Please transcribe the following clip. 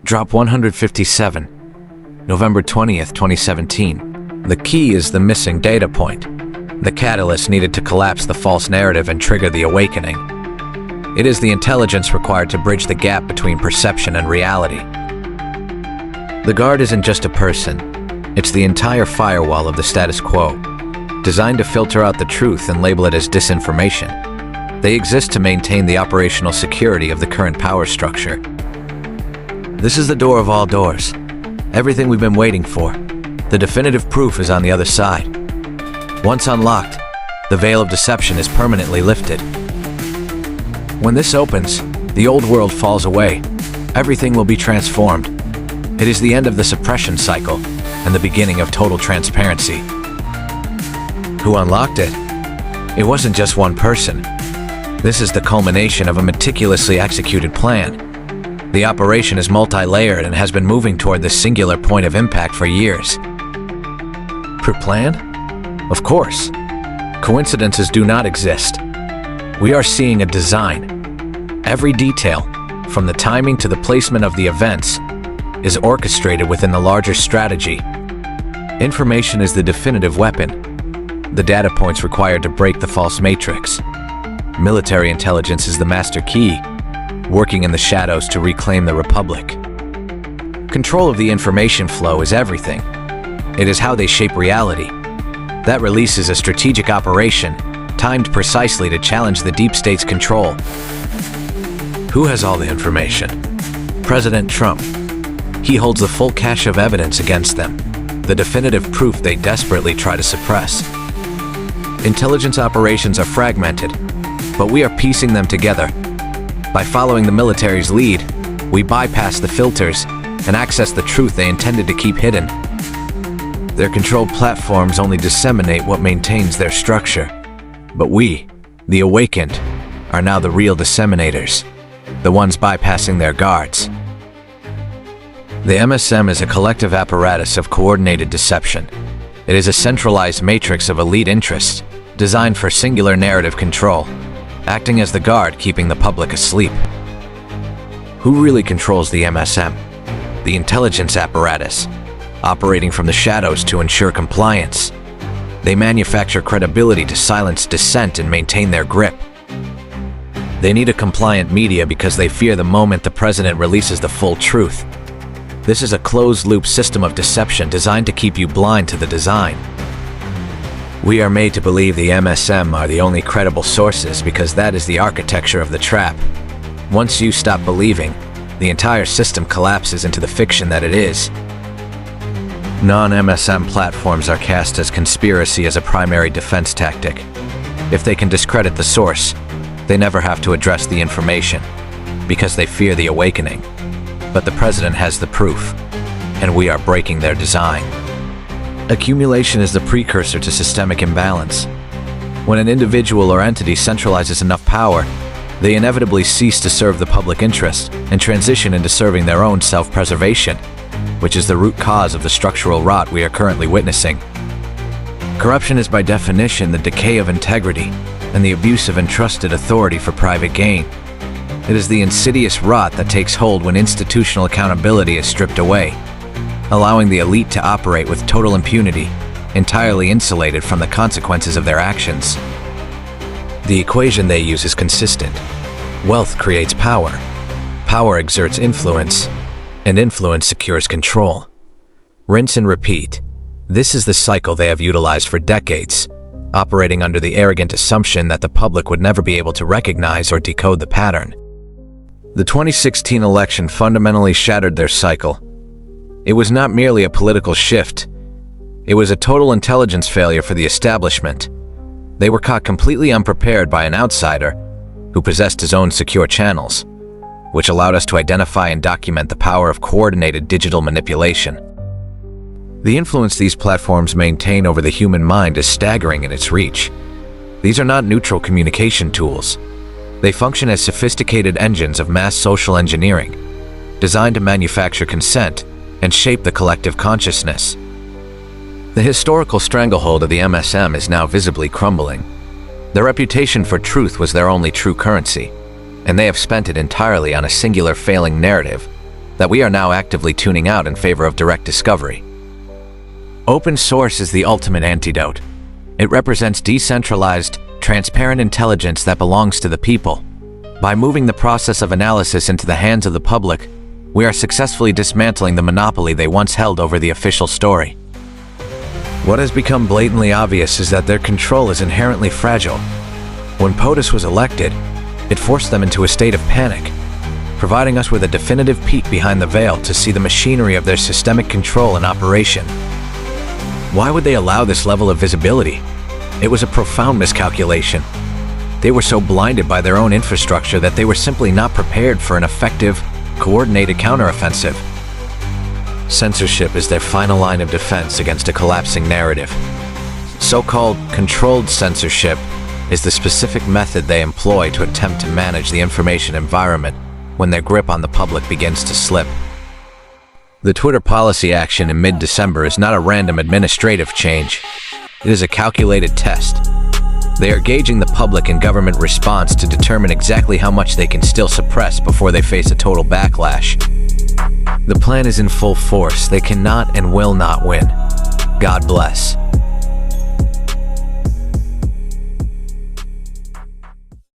Drop 157, November 20th, 2017. The key is the missing data point, the catalyst needed to collapse the false narrative and trigger the awakening. It is the intelligence required to bridge the gap between perception and reality. The Guard isn't just a person, it's the entire firewall of the status quo, designed to filter out the truth and label it as disinformation. They exist to maintain the operational security of the current power structure. This is the door of all doors. Everything we've been waiting for. The definitive proof is on the other side. Once unlocked, the veil of deception is permanently lifted. When this opens, the old world falls away. Everything will be transformed. It is the end of the suppression cycle and the beginning of total transparency. Who unlocked it? It wasn't just one person. This is the culmination of a meticulously executed plan. The operation is multi-layered and has been moving toward this singular point of impact for years. Pre-planned? Of course. Coincidences do not exist. We are seeing a design. Every detail, from the timing to the placement of the events, is orchestrated within the larger strategy. Information is the definitive weapon, the data points required to break the false matrix. Military intelligence is the master key, working in the shadows to reclaim the Republic. Control of the information flow is everything. It is how they shape reality. That release is a strategic operation, timed precisely to challenge the deep state's control. Who has all the information? President Trump. He holds the full cache of evidence against them, the definitive proof they desperately try to suppress. Intelligence operations are fragmented, but we are piecing them together. By following the military's lead, we bypass the filters and access the truth they intended to keep hidden. Their controlled platforms only disseminate what maintains their structure. But we, the awakened, are now the real disseminators, the ones bypassing their guards. The MSM is a collective apparatus of coordinated deception. It is a centralized matrix of elite interests, designed for singular narrative control, acting as the guard keeping the public asleep. Who really controls the MSM? The intelligence apparatus, operating from the shadows to ensure compliance. They manufacture credibility to silence dissent and maintain their grip. They need a compliant media because they fear the moment the president releases the full truth. This is a closed-loop system of deception designed to keep you blind to the design. We are made to believe the MSM are the only credible sources because that is the architecture of the trap. Once you stop believing, the entire system collapses into the fiction that it is. Non-MSM platforms are cast as conspiracy as a primary defense tactic. If they can discredit the source, they never have to address the information, because they fear the awakening. But the president has the proof, and we are breaking their design. Accumulation is the precursor to systemic imbalance. When an individual or entity centralizes enough power, they inevitably cease to serve the public interest and transition into serving their own self-preservation, which is the root cause of the structural rot we are currently witnessing. Corruption is by definition the decay of integrity and the abuse of entrusted authority for private gain. It is the insidious rot that takes hold when institutional accountability is stripped away, allowing the elite to operate with total impunity, entirely insulated from the consequences of their actions. The equation they use is consistent. Wealth creates power. Power exerts influence, and influence secures control. Rinse and repeat. This is the cycle they have utilized for decades, operating under the arrogant assumption that the public would never be able to recognize or decode the pattern. The 2016 election fundamentally shattered their cycle. It was not merely a political shift. It was a total intelligence failure for the establishment. They were caught completely unprepared by an outsider who possessed his own secure channels, which allowed us to identify and document the power of coordinated digital manipulation. The influence these platforms maintain over the human mind is staggering in its reach. These are not neutral communication tools. They function as sophisticated engines of mass social engineering, designed to manufacture consent and shape the collective consciousness. The historical stranglehold of the MSM is now visibly crumbling. Their reputation for truth was their only true currency, and they have spent it entirely on a singular failing narrative, that we are now actively tuning out in favor of direct discovery. Open source is the ultimate antidote. It represents decentralized, transparent intelligence that belongs to the people. By moving the process of analysis into the hands of the public, we are successfully dismantling the monopoly they once held over the official story. What has become blatantly obvious is that their control is inherently fragile. When POTUS was elected, it forced them into a state of panic, providing us with a definitive peek behind the veil to see the machinery of their systemic control in operation. Why would they allow this level of visibility? It was a profound miscalculation. They were so blinded by their own infrastructure that they were simply not prepared for an effective, coordinated counteroffensive. Censorship is their final line of defense against a collapsing narrative. So-called controlled censorship is the specific method they employ to attempt to manage the information environment when their grip on the public begins to slip. The Twitter policy action in mid-December is not a random administrative change. It is a calculated test. They are gauging the public and government response to determine exactly how much they can still suppress before they face a total backlash. The plan is in full force. They cannot and will not win. God bless.